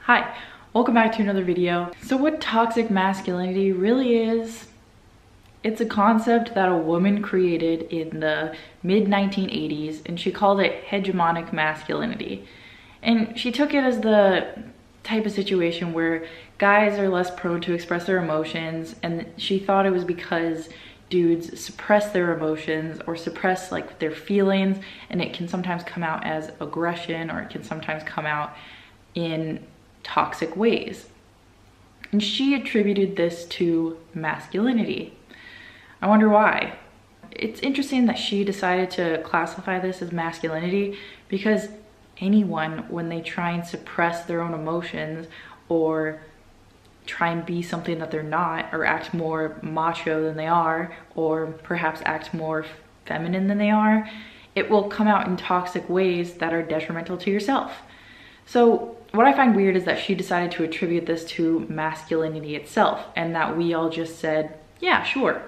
Hi, welcome back to another video. So what toxic masculinity really is, it's a concept that a woman created in the mid-1980s, and she called it hegemonic masculinity. And she took it as the type of situation where guys are less prone to express their emotions, and she thought it was because dudes suppress their emotions or suppress like their feelings, and it can sometimes come out as aggression, or it can sometimes come out in toxic ways. And she attributed this to masculinity. I wonder why. It's interesting that she decided to classify this as masculinity, because anyone, when they try and suppress their own emotions or try and be something that they're not, or act more macho than they are, or perhaps act more feminine than they are, it will come out in toxic ways that are detrimental to yourself. So what I find weird is that she decided to attribute this to masculinity itself, and that we all just said, yeah, sure,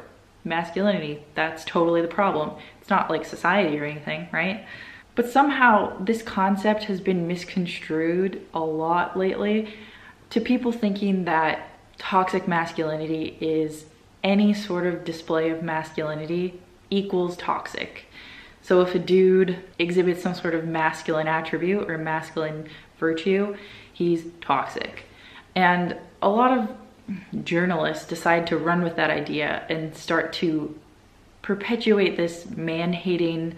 masculinity, that's totally the problem. It's not like society or anything, right? But somehow this concept has been misconstrued a lot lately to people thinking that toxic masculinity is any sort of display of masculinity equals toxic. So if a dude exhibits some sort of masculine attribute or masculine virtue, he's toxic. And a lot of journalists decide to run with that idea and start to perpetuate this man-hating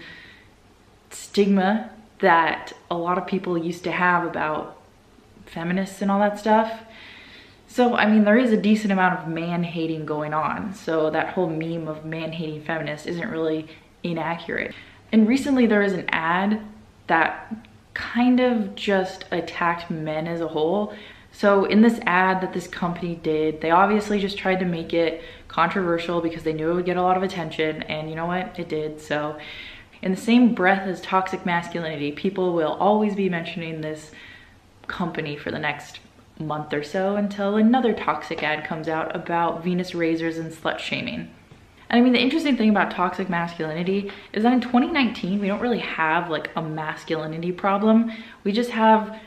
stigma that a lot of people used to have about feminists and all that stuff. So, I mean, there is a decent amount of man-hating going on. So that whole meme of man-hating feminists isn't really inaccurate. And recently there was an ad that kind of just attacked men as a whole. So in this ad that this company did, they obviously just tried to make it controversial because they knew it would get a lot of attention, and you know what? It did. So in the same breath as toxic masculinity, people will always be mentioning this company for the next month or so until another toxic ad comes out about Venus razors and slut shaming. And I mean, the interesting thing about toxic masculinity is that in 2019, we don't really have like a masculinity problem. We just have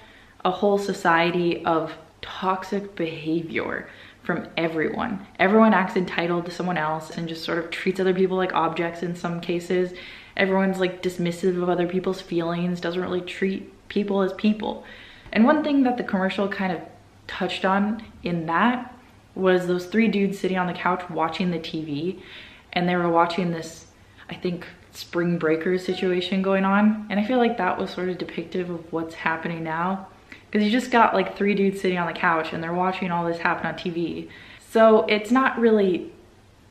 a whole society of toxic behavior from everyone. Everyone acts entitled to someone else and just sort of treats other people like objects in some cases. Everyone's like dismissive of other people's feelings, doesn't really treat people as people. And one thing that the commercial kind of touched on in that was those three dudes sitting on the couch watching the TV, and they were watching this, I think, spring breakers situation going on. And I feel like that was sort of depictive of what's happening now, because you just got like three dudes sitting on the couch and they're watching all this happen on TV. So it's not really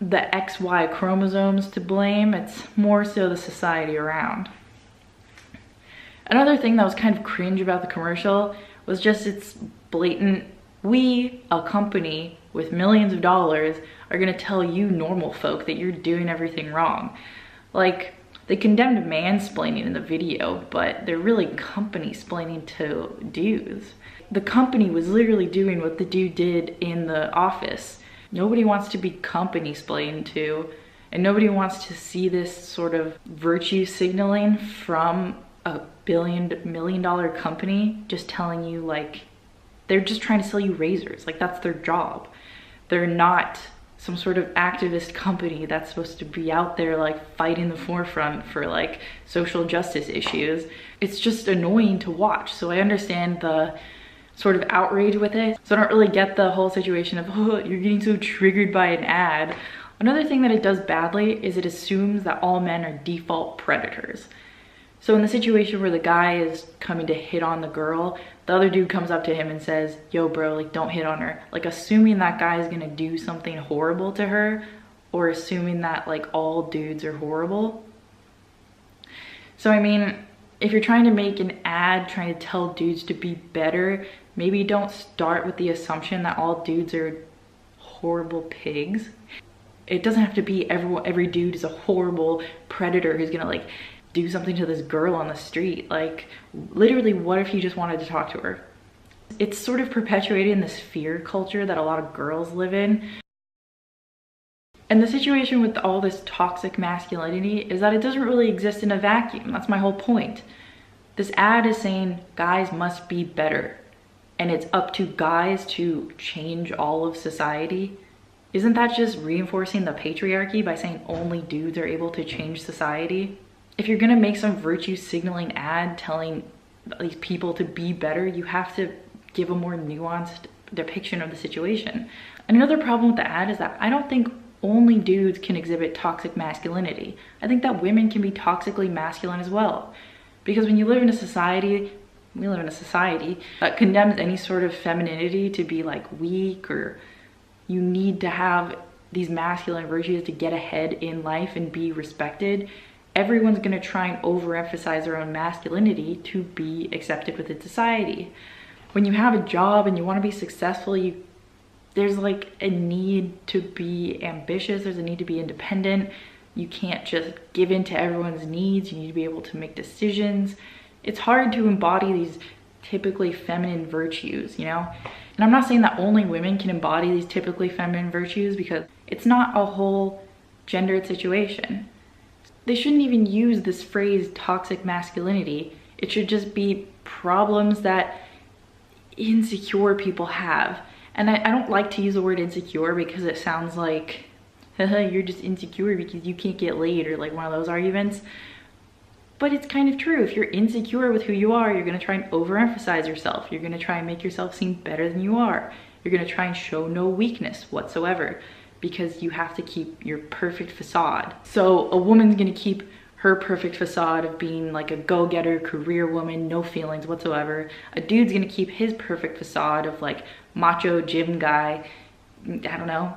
the XY chromosomes to blame, it's more so the society around. Another thing that was kind of cringe about the commercial was just its blatant, we, a company with millions of dollars, are gonna tell you normal folk that you're doing everything wrong. Like, they condemned mansplaining in the video, but they're really company-splaining to dudes. The company was literally doing what the dude did in the office. Nobody wants to be company-splained to, and nobody wants to see this sort of virtue signaling from a million-dollar company just telling you, like, they're just trying to sell you razors. Like, that's their job. They're not some sort of activist company that's supposed to be out there like fighting the forefront for like social justice issues. It's just annoying to watch. So I understand the sort of outrage with it. So I don't really get the whole situation of, oh, you're getting so triggered by an ad. Another thing that it does badly is it assumes that all men are default predators. So in the situation where the guy is coming to hit on the girl, the other dude comes up to him and says, yo bro, like don't hit on her. Like assuming that guy is gonna do something horrible to her, or assuming that like all dudes are horrible. So I mean, if you're trying to make an ad trying to tell dudes to be better, maybe don't start with the assumption that all dudes are horrible pigs. It doesn't have to be every dude is a horrible predator who's gonna like do something to this girl on the street. Like, literally, what if he just wanted to talk to her? It's sort of perpetuating this fear culture that a lot of girls live in. And the situation with all this toxic masculinity is that it doesn't really exist in a vacuum. That's my whole point. This ad is saying guys must be better. and it's up to guys to change all of society, isn't that just reinforcing the patriarchy by saying only dudes are able to change society? If you're gonna make some virtue signaling ad telling these people to be better, you have to give a more nuanced depiction of the situation. And another problem with the ad is that I don't think only dudes can exhibit toxic masculinity. I think that women can be toxically masculine as well. Because when you live in a society, we live in a society that condemns any sort of femininity to be like weak, or you need to have these masculine virtues to get ahead in life and be respected. Everyone's gonna try and overemphasize their own masculinity to be accepted within society. When you have a job and you wanna be successful, there's like a need to be ambitious, there's a need to be independent. You can't just give in to everyone's needs, you need to be able to make decisions. It's hard to embody these typically feminine virtues, you know? And I'm not saying that only women can embody these typically feminine virtues, because it's not a whole gendered situation. They shouldn't even use this phrase toxic masculinity. It should just be problems that insecure people have. And I don't like to use the word insecure because it sounds like, haha, you're just insecure because you can't get laid, or like one of those arguments. But it's kind of true. If you're insecure with who you are, you're gonna try and overemphasize yourself. You're gonna try and make yourself seem better than you are. You're gonna try and show no weakness whatsoever because you have to keep your perfect facade. So a woman's gonna keep her perfect facade of being like a go-getter, career woman, no feelings whatsoever. A dude's gonna keep his perfect facade of like macho gym guy, I don't know,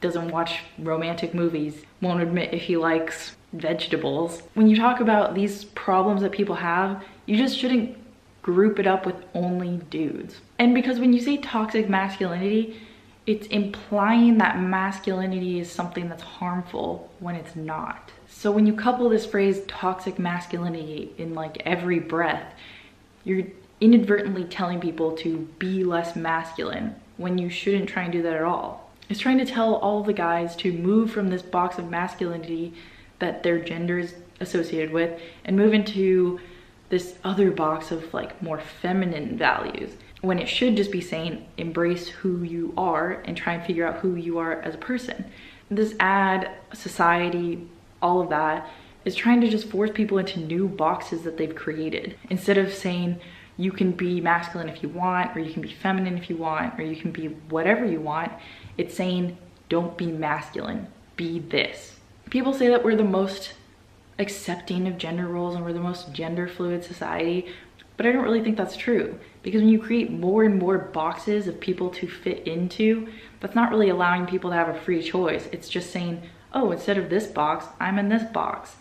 doesn't watch romantic movies, won't admit if he likes vegetables. When you talk about these problems that people have, you just shouldn't group it up with only dudes. And because when you say toxic masculinity, it's implying that masculinity is something that's harmful when it's not. So when you couple this phrase toxic masculinity in like every breath, you're inadvertently telling people to be less masculine when you shouldn't try and do that at all. It's trying to tell all the guys to move from this box of masculinity that their gender is associated with and move into this other box of like more feminine values, when it should just be saying embrace who you are and try and figure out who you are as a person. This ad, society, all of that is trying to just force people into new boxes that they've created. Instead of saying you can be masculine if you want, or you can be feminine if you want, or you can be whatever you want, it's saying don't be masculine, be this. People say that we're the most accepting of gender roles and we're the most gender fluid society, but I don't really think that's true, because when you create more and more boxes of people to fit into, that's not really allowing people to have a free choice. It's just saying, oh, instead of this box, I'm in this box.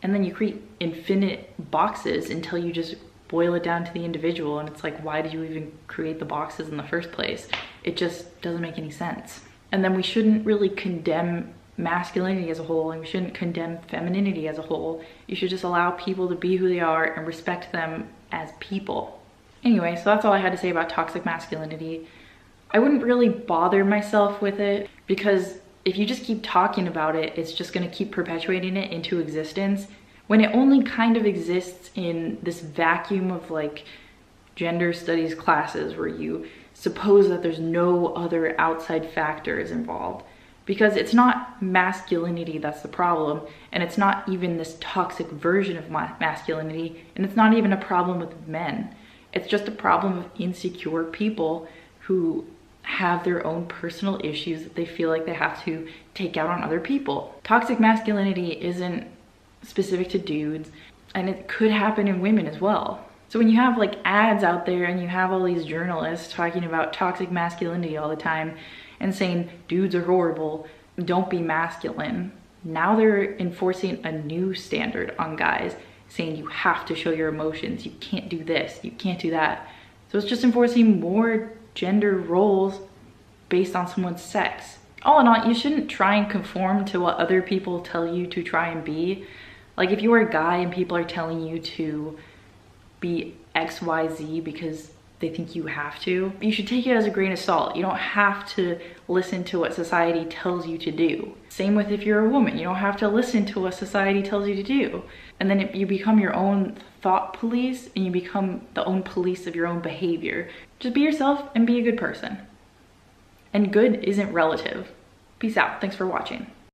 And then you create infinite boxes until you just boil it down to the individual, and it's like, why did you even create the boxes in the first place? It just doesn't make any sense. And then we shouldn't really condemn masculinity as a whole, and we shouldn't condemn femininity as a whole. You should just allow people to be who they are and respect them as people. Anyway, so that's all I had to say about toxic masculinity. I wouldn't really bother myself with it, because if you just keep talking about it, it's just going to keep perpetuating it into existence, when it only kind of exists in this vacuum of like gender studies classes where you suppose that there's no other outside factors involved. Because it's not masculinity that's the problem, and it's not even this toxic version of masculinity, and it's not even a problem with men. It's just a problem of insecure people who have their own personal issues that they feel like they have to take out on other people. Toxic masculinity isn't specific to dudes, and it could happen in women as well. So when you have like ads out there and you have all these journalists talking about toxic masculinity all the time and saying dudes are horrible, don't be masculine, now they're enforcing a new standard on guys, saying you have to show your emotions, you can't do this, you can't do that. So it's just enforcing more gender roles based on someone's sex. All in all, you shouldn't try and conform to what other people tell you to try and be. Like if you are a guy and people are telling you to be XYZ because they think you have to, you should take it as a grain of salt. You don't have to listen to what society tells you to do. Same with if you're a woman, you don't have to listen to what society tells you to do. And then you become your own thought police, and you become the own police of your own behavior. Just be yourself and be a good person. And good isn't relative. Peace out. Thanks for watching.